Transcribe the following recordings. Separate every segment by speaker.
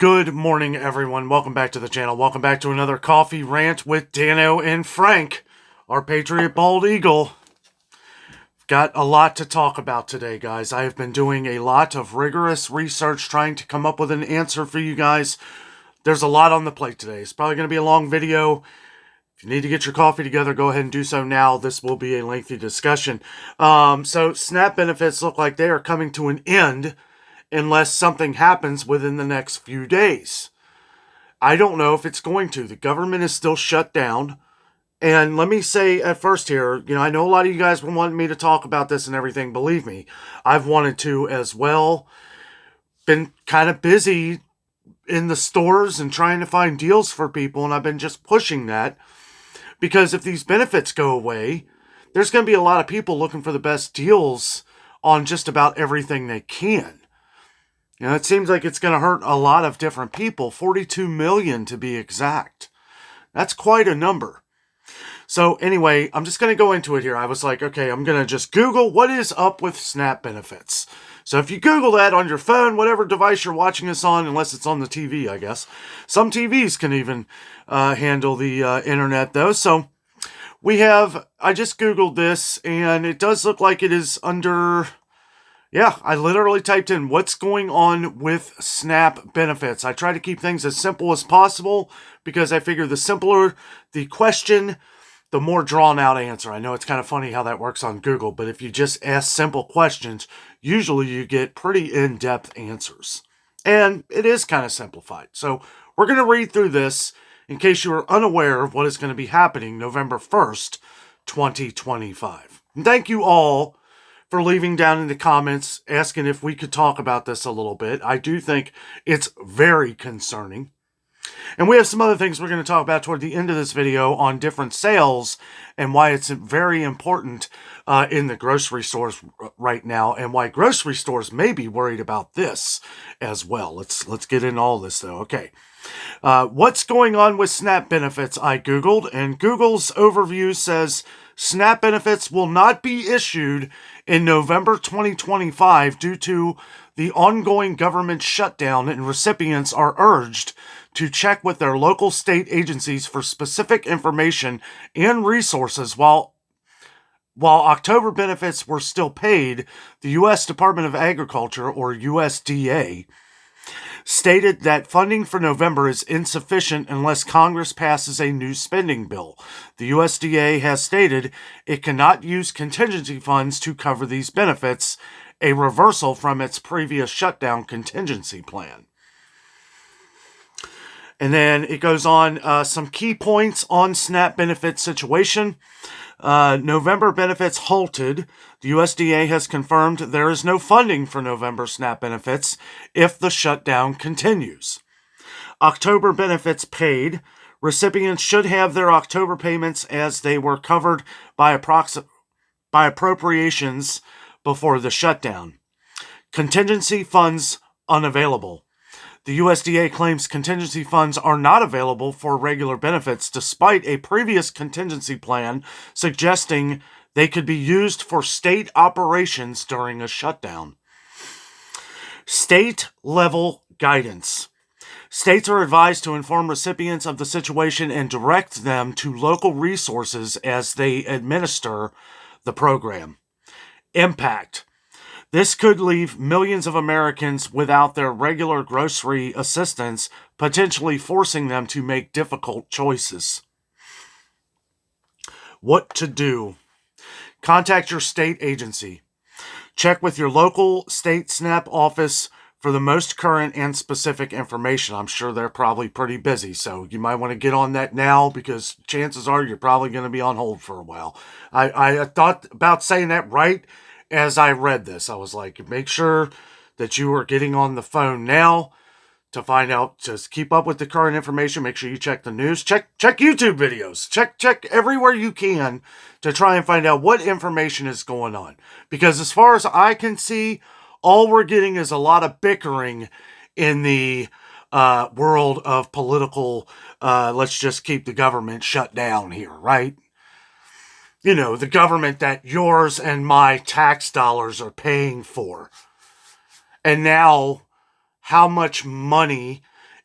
Speaker 1: Good morning, everyone. Welcome back to the channel. Welcome back to another coffee rant with Danno and Frank, our Patriot Bald Eagle. Got a lot to talk about today, guys. I have been doing a lot of rigorous research trying to come up with an answer for you guys. There's a lot on the plate today. It's probably going to be a long video. If you need to get your coffee together, go ahead and do so now. This will be a lengthy discussion. So SNAP benefits look like they are coming to an end unless something happens within the next few days. I don't know if it's going to. The government is still shut down. And let me say at first here, I know a lot of you guys were wanting me to talk about this and everything. Believe me, I've wanted to as well. Been kind of busy in the stores and trying to find deals for people, and I've been just pushing that. Because if these benefits go away, there's going to be a lot of people looking for the best deals on just about everything they can. It seems like it's going to hurt a lot of different people, 42 million to be exact. That's quite a number. So anyway, I'm just going to go into it here. I was like, okay, I'm going to just Google what is up with SNAP benefits. So if you Google that on your phone, whatever device you're watching this on, unless it's on the TV, I guess. Some TVs can even handle the internet though. So I just Googled this and it does look like it is under... Yeah, I literally typed in what's going on with SNAP benefits. I try to keep things as simple as possible because I figure the simpler the question, the more drawn out answer. I know it's kind of funny how that works on Google, but if you just ask simple questions, usually you get pretty in-depth answers. And it is kind of simplified. So we're going to read through this in case you are unaware of what is going to be happening November 1st, 2025. And thank you all for leaving down in the comments, asking if we could talk about this a little bit. I do think it's very concerning. And we have some other things we're going to talk about toward the end of this video on different sales and why it's very important in the grocery stores right now and why grocery stores may be worried about this as well. Let's get into all this though. Okay. What's going on with SNAP benefits? I Googled, and Google's overview says SNAP benefits will not be issued in November 2025 due to the ongoing government shutdown, and recipients are urged to check with their local state agencies for specific information and resources. While October benefits were still paid, the U.S. Department of Agriculture, or USDA, stated that funding for November is insufficient unless Congress passes a new spending bill. The USDA has stated it cannot use contingency funds to cover these benefits, a reversal from its previous shutdown contingency plan. And then it goes on, some key points on SNAP benefit situation. November benefits halted. The USDA has confirmed there is no funding for November SNAP benefits if the shutdown continues. October benefits paid. Recipients should have their October payments as they were covered by appropriations before the shutdown. Contingency funds unavailable. The USDA claims contingency funds are not available for regular benefits despite a previous contingency plan suggesting they could be used for state operations during a shutdown. State-level guidance. States are advised to inform recipients of the situation and direct them to local resources as they administer the program. Impact. This could leave millions of Americans without their regular grocery assistance, potentially forcing them to make difficult choices. What to do? Contact your state agency. Check with your local state SNAP office for the most current and specific information. I'm sure they're probably pretty busy, so you might want to get on that now because chances are you're probably going to be on hold for a while. I thought about saying that right as I read this. I was like, make sure that you are getting on the phone now to find out, just keep up with the current information. Make sure you check the news, check YouTube videos, check everywhere you can to try and find out what information is going on. Because as far as I can see, all we're getting is a lot of bickering in the world of political, let's just keep the government shut down here, right? The government that yours and my tax dollars are paying for. And now, how much money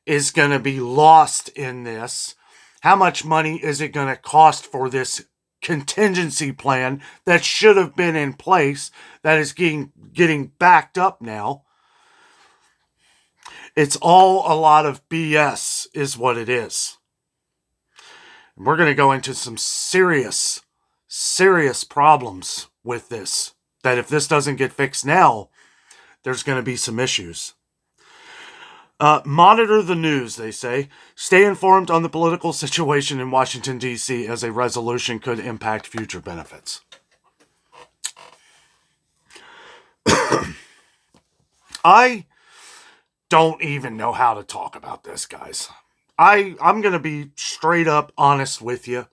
Speaker 1: is going to be lost in this? How much money is it going to cost for this contingency plan that should have been in place that is getting backed up now? It's all a lot of BS is what it is. And we're going to go into some serious problems with this. That if this doesn't get fixed now, there's going to be some issues. Monitor the news, they say. Stay informed on the political situation in Washington, D.C. as a resolution could impact future benefits. I don't even know how to talk about this, guys. I'm going to be straight up honest with you.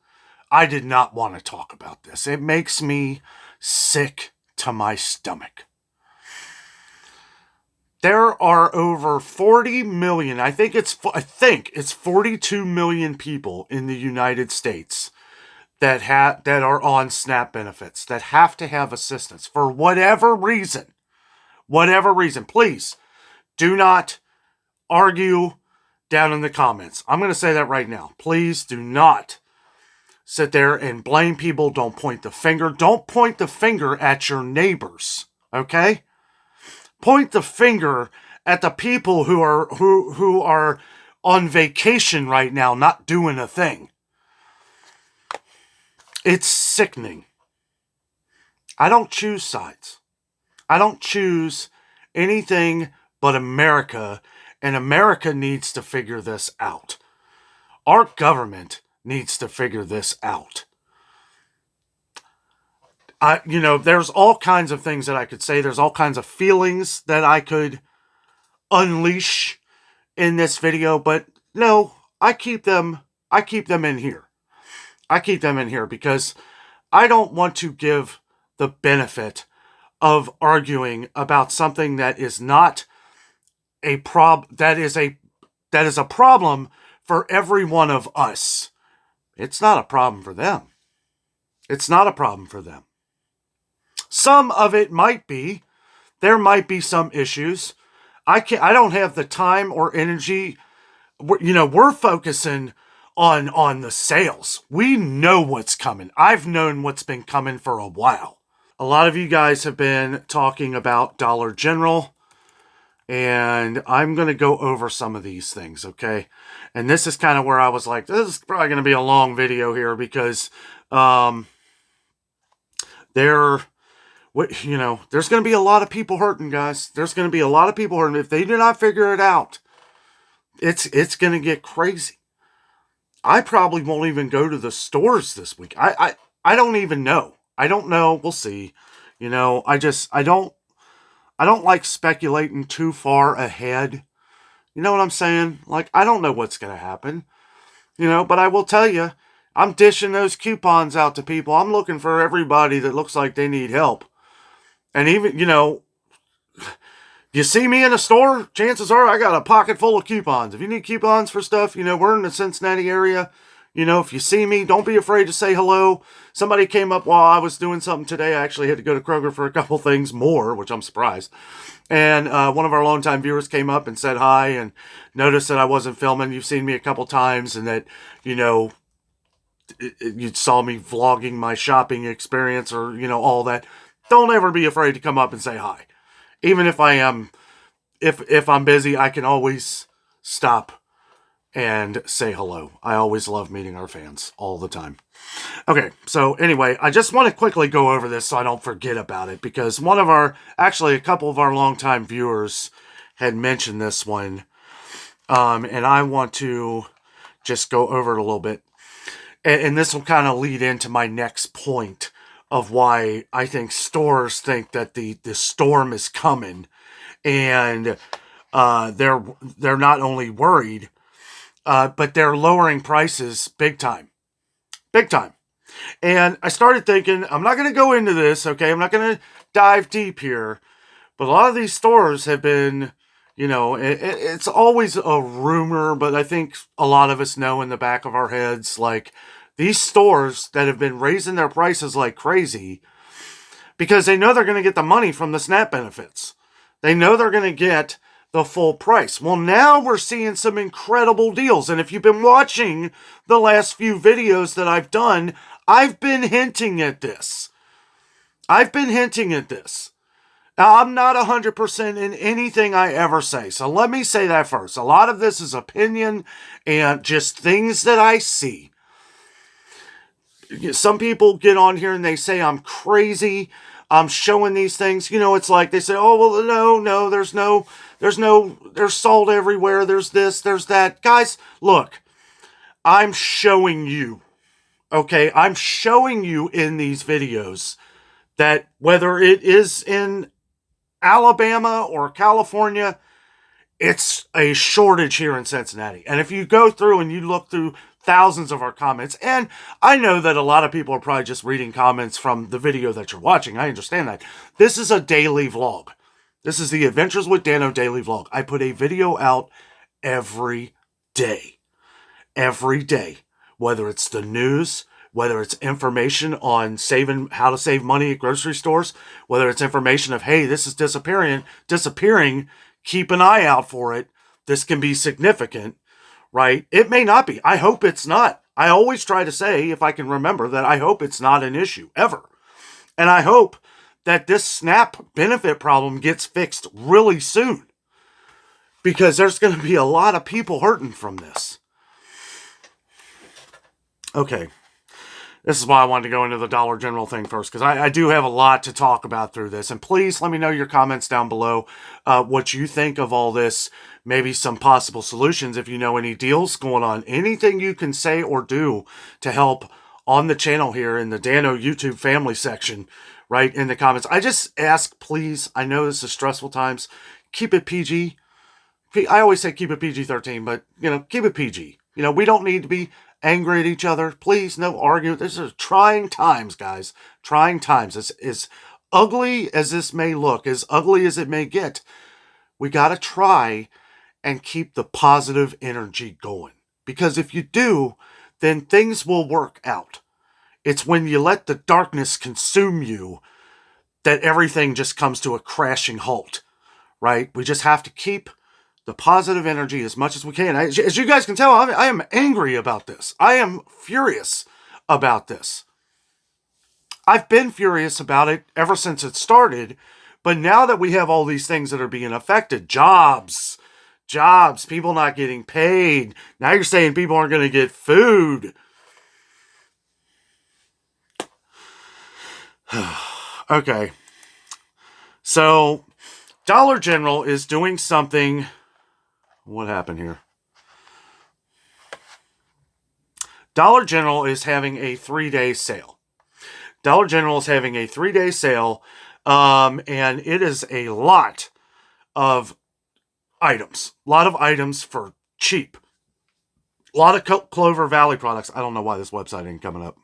Speaker 1: I did not want to talk about this. It makes me sick to my stomach. There are over 40 million, I think it's 42 million people in the United States that are on SNAP benefits, that have to have assistance for whatever reason. Whatever reason. Please do not argue down in the comments. I'm going to say that right now. Please do not sit there and blame people. Don't point the finger. Don't point the finger at your neighbors. Okay? Point the finger at the people who are on vacation right now, not doing a thing. It's sickening. I don't choose sides. I don't choose anything but America, and America needs to figure this out. Our government needs to figure this out. There's all kinds of things that I could say. There's all kinds of feelings that I could unleash in this video, but no, I keep them in here. I keep them in here because I don't want to give the benefit of arguing about something that is not a that is a problem for every one of us. It's not a problem for them. It's not a problem for them. Some of it might be. There might be some issues. I don't have the time or energy. We're focusing on the sales. We know what's coming. I've known what's been coming for a while. A lot of you guys have been talking about Dollar General, and I'm going to go over some of these things, okay? And this is kind of where I was like, this is probably going to be a long video here because there's going to be a lot of people hurting, guys. There's going to be a lot of people hurting. If they do not figure it out, it's going to get crazy. I probably won't even go to the stores this week. I don't even know. I don't know. We'll see. I don't like speculating too far ahead. You know what I'm saying? Like, I don't know what's going to happen. But I will tell you, I'm dishing those coupons out to people. I'm looking for everybody that looks like they need help. And even, you see me in a store, chances are I got a pocket full of coupons. If you need coupons for stuff, we're in the Cincinnati area. If you see me, don't be afraid to say hello. Somebody came up while I was doing something today. I actually had to go to Kroger for a couple things more, which I'm surprised. And one of our longtime viewers came up and said hi and noticed that I wasn't filming. You've seen me a couple times and that, you saw me vlogging my shopping experience or, all that. Don't ever be afraid to come up and say hi. Even if I am, if I'm busy, I can always stop and say hello. I always love meeting our fans all the time. Okay, so anyway, I just want to quickly go over this so I don't forget about it because a couple of our longtime viewers had mentioned this one. And I want to just go over it a little bit. And this will kind of lead into my next point of why I think stores think that the storm is coming. And they're not only worried, but they're lowering prices big time. Big time. And I started thinking, I'm not going to go into this, okay? I'm not going to dive deep here. But a lot of these stores have been, it's always a rumor, but I think a lot of us know in the back of our heads, like, these stores that have been raising their prices like crazy because they know they're going to get the money from the SNAP benefits. They know they're going to get the full price. Well, now we're seeing some incredible deals. And if you've been watching the last few videos that I've done, I've been hinting at this. Now, I'm not 100% in anything I ever say. So let me say that first. A lot of this is opinion and just things that I see. Some people get on here and they say I'm crazy. I'm showing these things. You know, it's like they say, oh, well, no, there's salt everywhere. There's this, there's that. Guys, look, I'm showing you, okay? I'm showing you in these videos that whether it is in Alabama or California, it's a shortage here in Cincinnati. And if you go through and you look through thousands of our comments, and I know that a lot of people are probably just reading comments from the video that you're watching. I understand that. This is a daily vlog. This is the Adventures with Danno daily vlog. I put a video out every day. Every day. Whether it's the news, whether it's information on how to save money at grocery stores, whether it's information of, hey, this is disappearing, keep an eye out for it. This can be significant, right? It may not be. I hope it's not. I always try to say, if I can remember, that I hope it's not an issue, ever. And I hope that this SNAP benefit problem gets fixed really soon, because there's going to be a lot of people hurting from this. Okay. This is why I wanted to go into the Dollar General thing first, because I do have a lot to talk about through this. And please let me know your comments down below, what you think of all this, maybe some possible solutions if you know any deals going on. Anything you can say or do to help on the channel here in the Danno YouTube family section, right, in the comments. I just ask, please, I know this is stressful times, keep it PG. I always say keep it PG-13, but, you know, keep it PG. You know, we don't need to be angry at each other. Please, no argument. This is trying times, guys. Trying times. As ugly as this may look, as ugly as it may get, we got to try and keep the positive energy going. Because if you do, then things will work out. It's when you let the darkness consume you that everything just comes to a crashing halt, right? We just have to keep the positive energy as much as we can. As you guys can tell, I am angry about this. I am furious about this. I've been furious about it ever since it started, but now that we have all these things that are being affected, jobs, people not getting paid, now you're saying people aren't going to get food. Okay. So, Dollar General is doing something. What happened here? Dollar General is having a 3-day sale. Dollar General is having a 3-day sale, and it is a lot of items. A lot of items for cheap. A lot of Clover Valley products. I don't know why this website ain't coming up.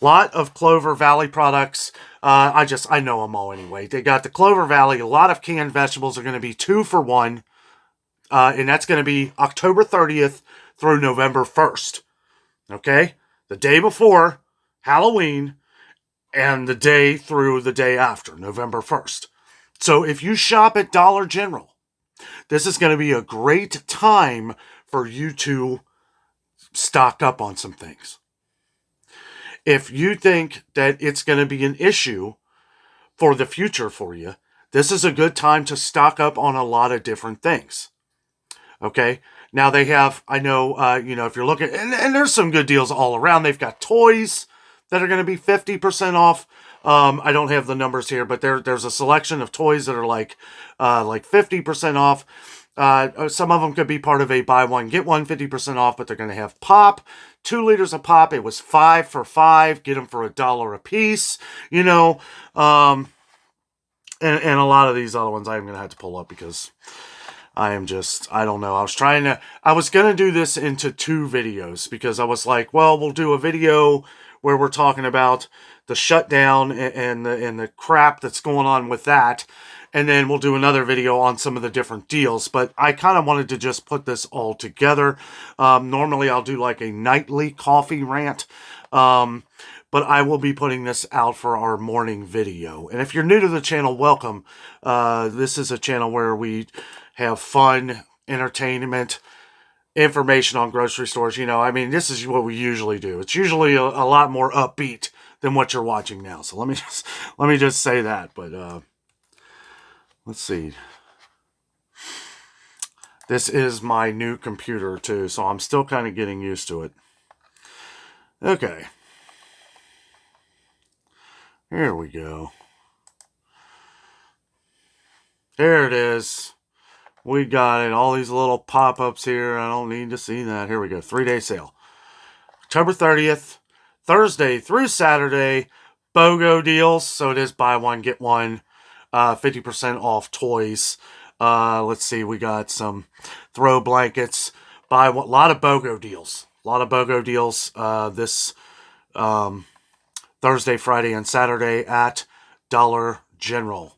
Speaker 1: A lot of Clover Valley products. I know them all anyway. They got the Clover Valley. A lot of canned vegetables are going to be 2 for 1. And that's going to be October 30th through November 1st. Okay? The day before Halloween and the day through the day after, November 1st. So if you shop at Dollar General, this is going to be a great time for you to stock up on some things. If you think that it's going to be an issue for the future for you, this is a good time to stock up on a lot of different things. Okay, now they have, I know, if you're looking, and there's some good deals all around. They've got toys that are going to be 50% off. I don't have the numbers here, but there's a selection of toys that are like 50% off. Some of them could be part of a buy one, get one 50% off, but they're going to have pop, 2 liters of pop. It was 5 for $5, get them for $1 a piece, and a lot of these other ones I'm going to have to pull up because I don't know. I was going to do this into 2 videos because I was like, well, we'll do a video where we're talking about the shutdown and the crap that's going on with that. And then we'll do another video on some of the different deals. But I kind of wanted to just put this all together. Normally I'll do like a nightly coffee rant. But but I will be putting this out for our morning video. And if you're new to the channel, welcome. This is a channel where we have fun, entertainment, information on grocery stores. You know, I mean, this is what we usually do. It's usually a lot more upbeat than what you're watching now. So let me just say that. But let's see. This is my new computer too, so I'm still kind of getting used to it. Okay. Here we go. There it is. We got it. All these little pop-ups here. I don't need to see that. Here we go. 3-day sale. October 30th, Thursday through Saturday. BOGO deals. So it is buy one, get one. 50% off toys. Let's see. We got some throw blankets. Buy one. A lot of BOGO deals. A lot of BOGO deals this Thursday, Friday, and Saturday at Dollar General.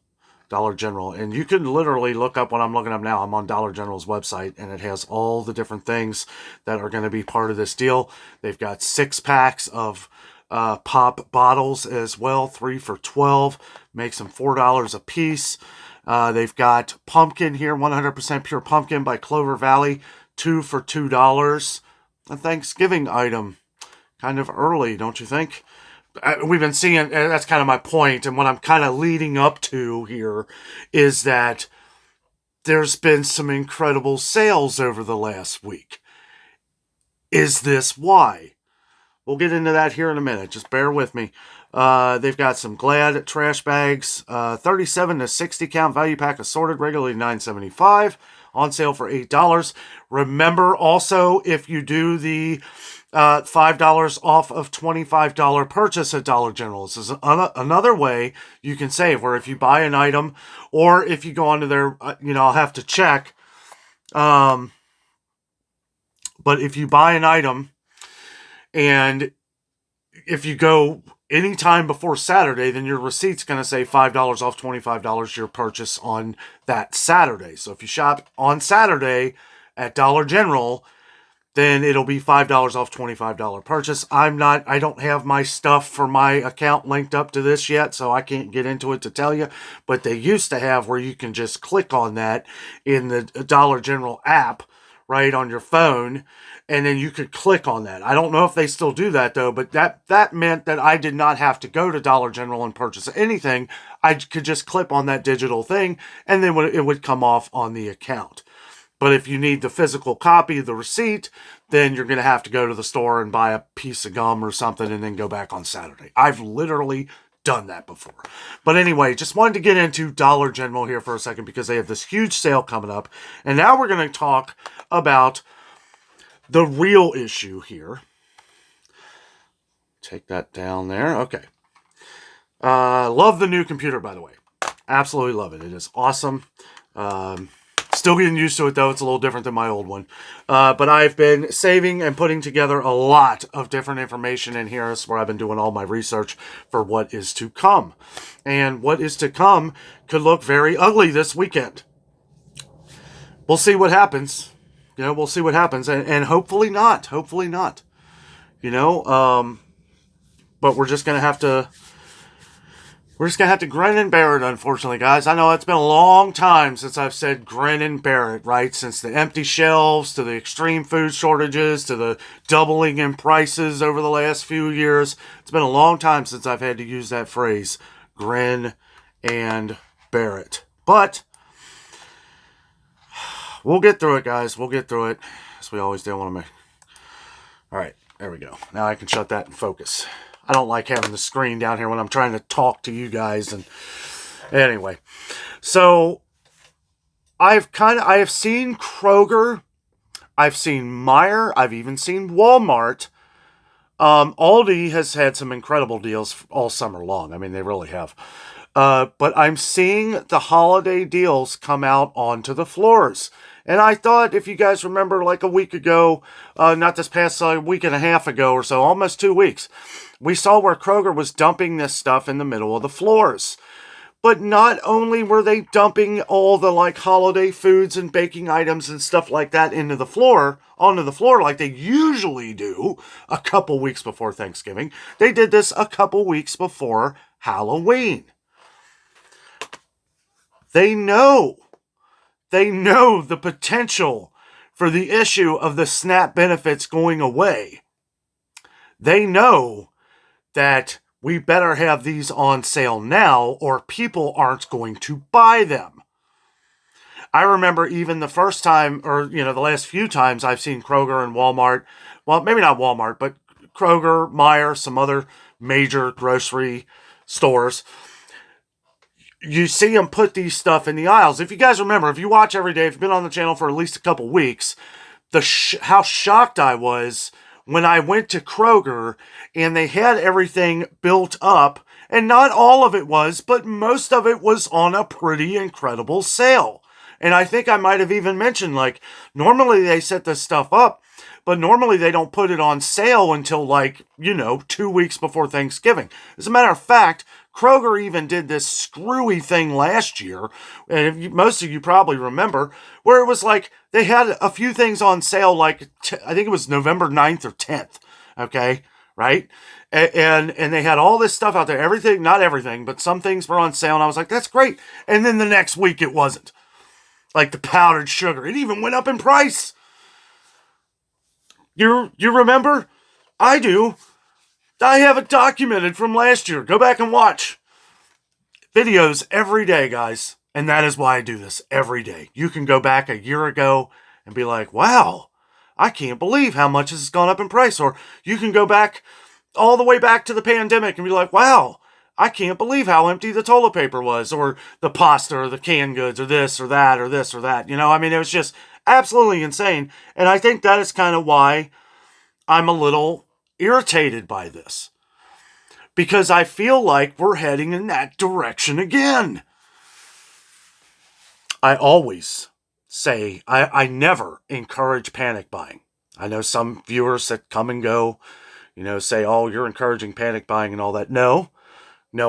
Speaker 1: Dollar General. And you can literally look up what I'm looking up now. I'm on Dollar General's website, and it has all the different things that are going to be part of this deal. They've got 6-packs of pop bottles as well, 3 for $12. Makes them $4 a piece. They've got pumpkin here, 100% pure pumpkin by Clover Valley, 2 for $2. A Thanksgiving item. Kind of early, don't you think? We've been seeing, and that's kind of my point, and what I'm kind of leading up to here is that there's been some incredible sales over the last week. Is this why? We'll get into that here in a minute. Just bear with me. They've got some Glad trash bags, 37 to 60 count value pack assorted, regularly $9.75, on sale for $8. Remember also, if you do the $5 off of $25 purchase at Dollar General. This is another way you can save, where if you buy an item, or if you go onto their, I'll have to check. But if you buy an item, and if you go anytime before Saturday, then your receipt's going to say $5 off $25 your purchase on that Saturday. So if you shop on Saturday at Dollar General, then it'll be $5 off $25 purchase. I don't have my stuff for my account linked up to this yet, so I can't get into it to tell you. But they used to have where you can just click on that in the Dollar General app, right, on your phone, and then you could click on that. I don't know if they still do that, though, but that meant that I did not have to go to Dollar General and purchase anything. I could just click on that digital thing, and then it would come off on the account. But if you need the physical copy of the receipt, then you're going to have to go to the store and buy a piece of gum or something and then go back on Saturday. I've literally done that before. But anyway, just wanted to get into Dollar General here for a second because they have this huge sale coming up. And now we're going to talk about the real issue here. Take that down there. Okay. Love the new computer, by the way. Absolutely love it. It is awesome. Still getting used to it, though. It's a little different than my old one. But I've been saving and putting together a lot of different information in here. That's where I've been doing all my research for what is to come. And what is to come could look very ugly this weekend. We'll see what happens. We'll see what happens. And hopefully not. Hopefully not. But we're just going to have to... We're just going to have to grin and bear it, unfortunately, guys. I know it's been a long time since I've said grin and bear it, right? Since the empty shelves, to the extreme food shortages, to the doubling in prices over the last few years. It's been a long time since I've had to use that phrase, grin and bear it. But we'll get through it, guys. We'll get through it, as we always do. I want to make... All right, there we go. Now I can shut that and focus. I don't like having the screen down here when I'm trying to talk to you guys. And anyway, so I have seen Kroger, I've seen Meijer, I've even seen Walmart. Aldi has had some incredible deals all summer long. I mean, they really have. But I'm seeing the holiday deals come out onto the floors. And I thought, if you guys remember, like a week ago, not this past week and a half ago or so, almost 2 weeks, we saw where Kroger was dumping this stuff in the middle of the floors. But not only were they dumping all the like holiday foods and baking items and stuff like that onto the floor like they usually do a couple weeks before Thanksgiving. They did this a couple weeks before Halloween. They know the potential for the issue of the SNAP benefits going away. They know that we better have these on sale now or people aren't going to buy them. I remember even the first time, or, the last few times I've seen Kroger and Walmart, well, maybe not Walmart, but Kroger, Meijer, some other major grocery stores, you see them put these stuff in the aisles. If you guys remember, if you watch every day, if you've been on the channel for at least a couple weeks, how shocked I was when I went to Kroger and they had everything built up, and not all of it was, but most of it was on a pretty incredible sale. And I think I might have even mentioned, like, normally they set this stuff up, but normally they don't put it on sale until 2 weeks before Thanksgiving. As a matter of fact, Kroger even did this screwy thing last year, and most of you probably remember, where it was like they had a few things on sale, I think it was November 9th or 10th, okay, right? And they had all this stuff out there, everything, not everything, but some things were on sale, and I was like, that's great. And then the next week it wasn't. Like the powdered sugar, it even went up in price. You remember? I do. I have it documented from last year. Go back and watch videos every day, guys. And that is why I do this every day. You can go back a year ago and be like, wow, I can't believe how much this has gone up in price. Or you can go back all the way back to the pandemic and be like, wow, I can't believe how empty the toilet paper was, or the pasta, or the canned goods, or this, or that, or this, or that. It was just absolutely insane. And I think that is kind of why I'm a little irritated by this. Because I feel like we're heading in that direction again. I always say, I never encourage panic buying. I know some viewers that come and go, say, oh, you're encouraging panic buying and all that. No,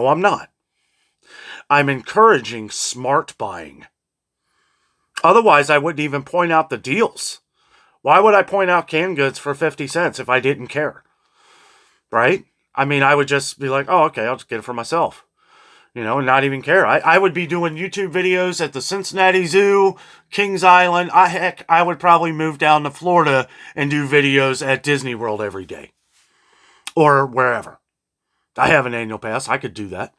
Speaker 1: I'm not. I'm encouraging smart buying. Otherwise, I wouldn't even point out the deals. Why would I point out canned goods for 50 cents if I didn't care? Right? I would just be like, oh, okay, I'll just get it for myself. And not even care. I would be doing YouTube videos at the Cincinnati Zoo, Kings Island. Heck, I would probably move down to Florida and do videos at Disney World every day. Or wherever. I have an annual pass. I could do that.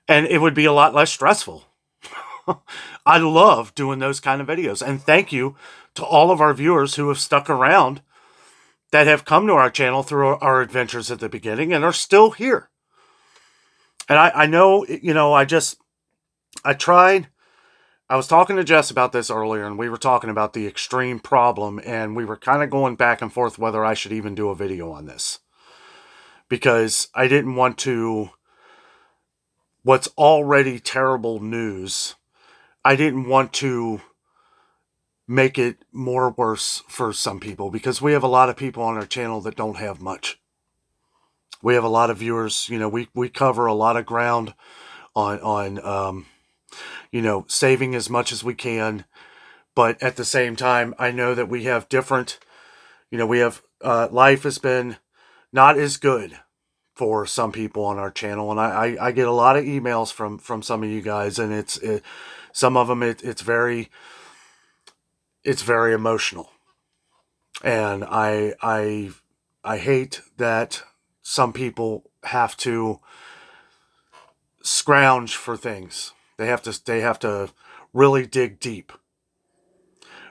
Speaker 1: And it would be a lot less stressful. I love doing those kind of videos. And thank you to all of our viewers who have stuck around, that have come to our channel through our adventures at the beginning and are still here. And I know, I tried. I was talking to Jess about this earlier, and we were talking about the extreme problem, and we were kind of going back and forth whether I should even do a video on this. Because I didn't want to, what's already terrible news, I didn't want to make it more worse for some people, because we have a lot of people on our channel that don't have much. We have a lot of viewers, we cover a lot of ground on saving as much as we can. But at the same time, I know that we have different, life has been not as good for some people on our channel. And I get a lot of emails from some of you guys, and some of them, it's very emotional. And I hate that some people have to scrounge for things. They have to really dig deep.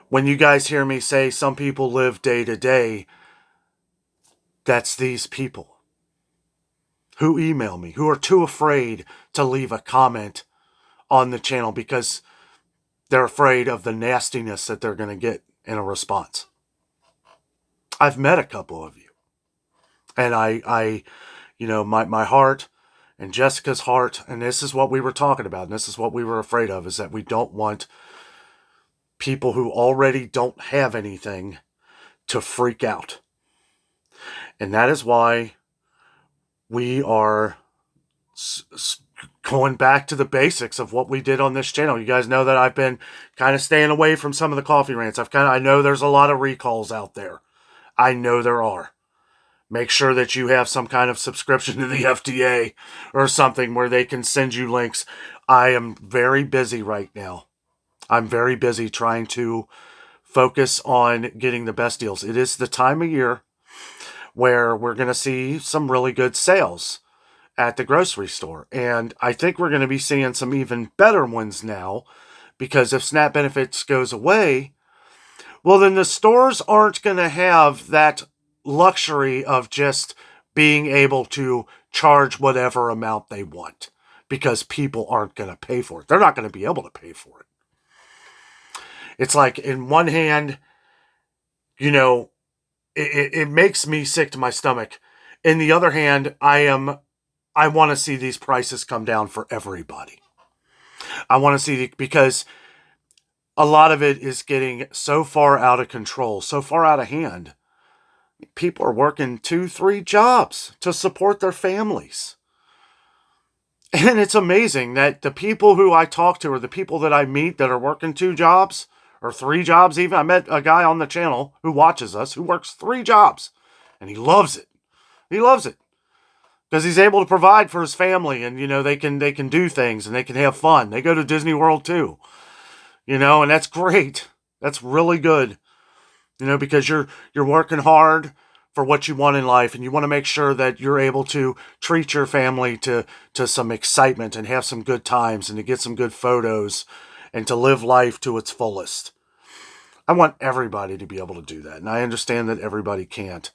Speaker 1: When you guys hear me say some people live day to day, that's these people who email me, who are too afraid to leave a comment on the channel because they're afraid of the nastiness that they're going to get in a response. I've met a couple of you. And my heart and Jessica's heart, and this is what we were talking about, and this is what we were afraid of, is that we don't want people who already don't have anything to freak out. And that is why we are going back to the basics of what we did on this channel. You guys know that I've been kind of staying away from some of the coffee rants. I know there's a lot of recalls out there. I know there are. Make sure that you have some kind of subscription to the FDA or something where they can send you links. I am very busy right now. I'm very busy trying to focus on getting the best deals. It is the time of year where we're going to see some really good sales at the grocery store. And I think we're going to be seeing some even better ones now, because if SNAP benefits goes away, well, then the stores aren't going to have that luxury of just being able to charge whatever amount they want, because people aren't going to pay for it. They're not going to be able to pay for it. It's like, in one hand, it makes me sick to my stomach. In the other hand, I want to see these prices come down for everybody. I want to see, because a lot of it is getting so far out of control, so far out of hand. People are working 2-3 jobs to support their families. And it's amazing that the people who I talk to, or the people that I meet that are working 2 jobs or 3 jobs even. I met a guy on the channel who watches us who works 3 jobs, and he loves it. He loves it because he's able to provide for his family, and they can do things and they can have fun. They go to Disney World too, and that's great. That's really good, because you're working hard for what you want in life, and you want to make sure that you're able to treat your family to some excitement and have some good times and to get some good photos and to live life to its fullest. I want everybody to be able to do that, and I understand that everybody can't.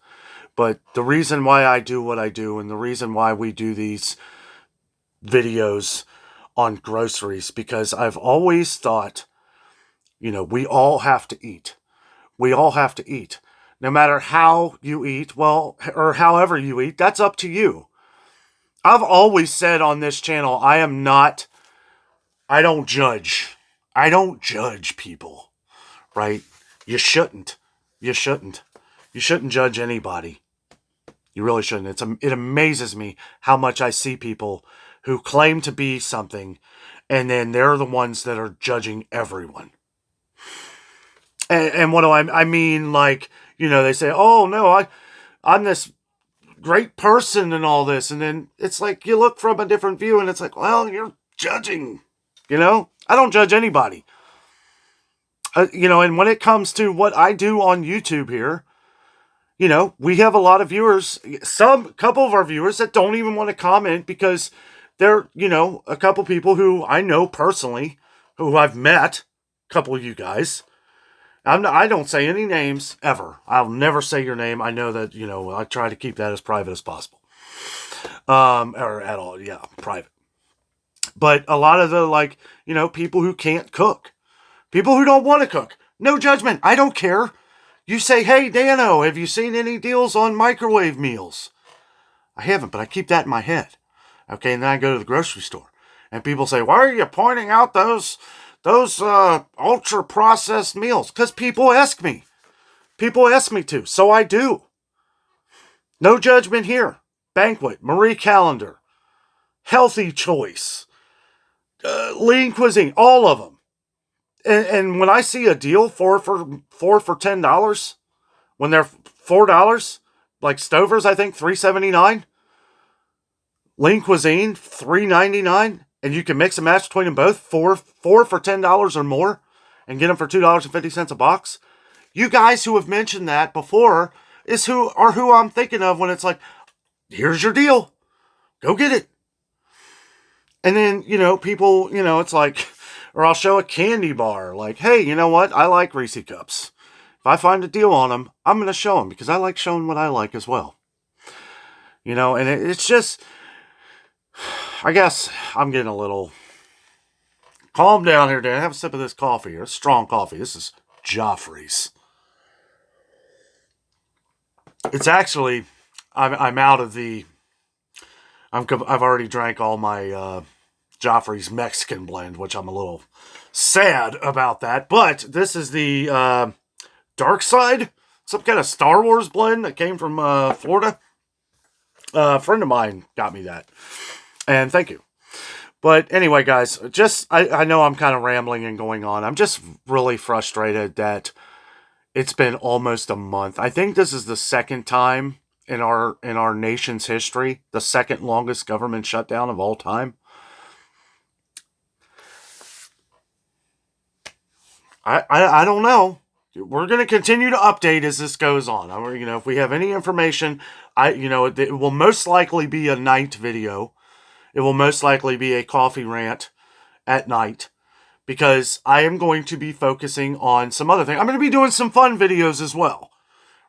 Speaker 1: But the reason why I do what I do, and the reason why we do these videos on groceries, because I've always thought, we all have to eat. We all have to eat. No matter how you eat, or however you eat, that's up to you. I've always said on this channel, I don't judge. I don't judge people, right? You shouldn't. You shouldn't. You shouldn't judge anybody. You really shouldn't. It amazes me how much I see people who claim to be something, and then they're the ones that are judging everyone. And what do I mean? Like, they say, oh, no, I'm this great person and all this. And then it's like, you look from a different view and it's like, well, you're judging, I don't judge anybody. And when it comes to what I do on YouTube here, we have a lot of viewers, couple of our viewers that don't even want to comment because they're, a couple people who I know personally, who I've met, a couple of you guys. I don't say any names ever. I'll never say your name. I know that, I try to keep that as private as possible. Or at all. Yeah, private. But a lot of the, people who can't cook. People who don't want to cook. No judgment. I don't care. You say, hey, Danno, have you seen any deals on microwave meals? I haven't, but I keep that in my head. Okay, and then I go to the grocery store. And people say, why are you pointing out those ultra-processed meals? Because people ask me. People ask me to, so I do. No judgment here. Banquet, Marie Calendar, Healthy Choice, Lean Cuisine, all of them. And when I see a deal, four for $10, when they're $4, like Stover's, I think $3.79, Lean Cuisine $3.99, and you can mix and match between them both, four for $10 or more, and get them for $2.50 a box. You guys who have mentioned that before is who I'm thinking of when it's like, here's your deal, go get it. And then people, it's like, or I'll show a candy bar, like, hey, you know what? I like Reese Cups. If I find a deal on them, I'm going to show them because I like showing what I like as well. And it's just, I guess I'm getting a little, calm down here, Dan. Have a sip of this coffee here. It's strong coffee. This is Joffrey's. It's actually, I'm out of the, I've already drank all my Joffrey's Mexican blend, which I'm a little sad about that. But this is the Dark Side, some kind of Star Wars blend that came from Florida. A friend of mine got me that, and thank you. But anyway, guys, I know I'm kind of rambling and going on. I'm just really frustrated that it's been almost a month. I think this is the second time in our nation's history, the second longest government shutdown of all time. I don't know. We're going to continue to update as this goes on. If we have any information, it will most likely be a night video. It will most likely be a coffee rant at night, because I am going to be focusing on some other things. I'm going to be doing some fun videos as well,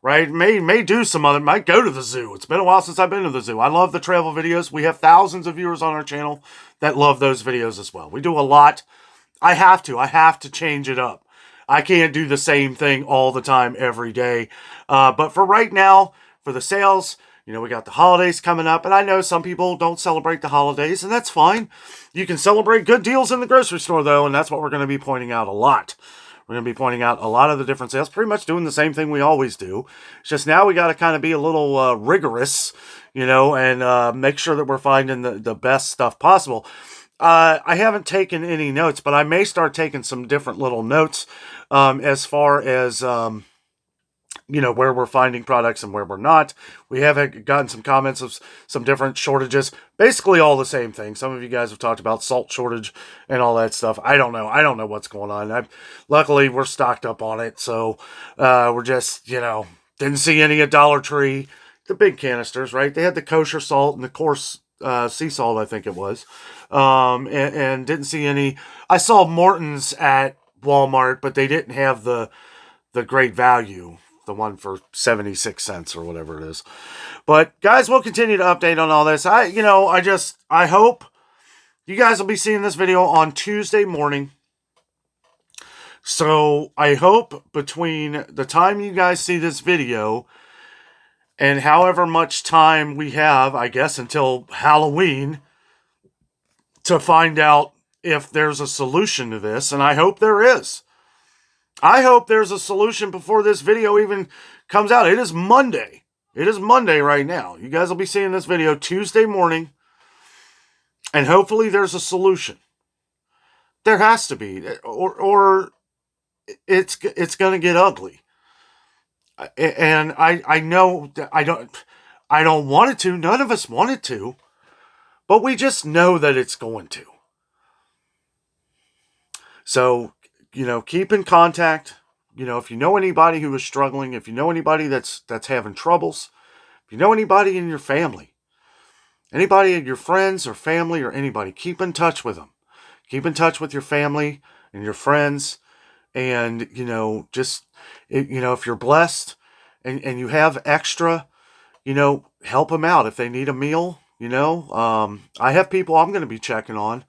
Speaker 1: right? May do some other, might go to the zoo. It's been a while since I've been to the zoo. I love the travel videos. We have thousands of viewers on our channel that love those videos as well. We do a lot. I have to change it up. I can't do the same thing all the time every day. But for right now, for the sales, we got the holidays coming up, and I know some people don't celebrate the holidays, and that's fine. You can celebrate good deals in the grocery store, though, and that's what we're going to be pointing out a lot. We're going to be pointing out a lot of the different sales, pretty much doing the same thing we always do. It's just now we got to kind of be a little rigorous, and make sure that we're finding the best stuff possible. I haven't taken any notes, but I may start taking some different little notes as far as where we're finding products and where we're not. We have gotten some comments of some different shortages, basically all the same thing. Some of you guys have talked about salt shortage and all that stuff. I don't know what's going on. Luckily, we're stocked up on it, so we're just, didn't see any at Dollar Tree. The big canisters, right? They had the kosher salt and the coarse sea salt, I think it was, and didn't see any. I saw Morton's at Walmart, but they didn't have the great value, the one for 76 cents or whatever it is. But guys, we'll continue to update on all this. I hope you guys will be seeing this video on Tuesday morning. So I hope between the time you guys see this video and however much time we have, I guess, until Halloween, to find out if there's a solution to this, and I hope there is. I hope there's a solution before this video even comes out. It is Monday. It is Monday right now. You guys will be seeing this video Tuesday morning, and hopefully there's a solution. There has to be, or it's going to get ugly. And I know that I don't want it to. None of us want it to, but we just know that it's going to. So, keep in contact. If you know anybody who is struggling, if you know anybody that's having troubles, if you know anybody in your family, anybody in your friends or family or anybody, keep in touch with them. Keep in touch with your family and your friends. And, if you're blessed and you have extra, help them out. If they need a meal, I have people I'm going to be checking on.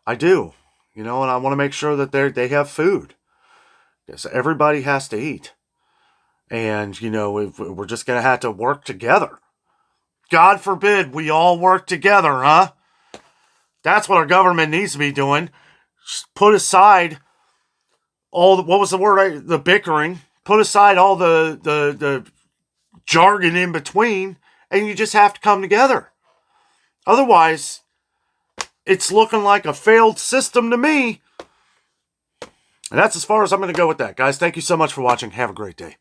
Speaker 1: I do, and I want to make sure that they have food. Because everybody has to eat. And, we're just going to have to work together. God forbid we all work together, huh? That's what our government needs to be doing. Just put aside what was the word? The bickering. Put aside all the jargon in between, and you just have to come together. Otherwise, it's looking like a failed system to me. And that's as far as I'm going to go with that. Guys, thank you so much for watching. Have a great day.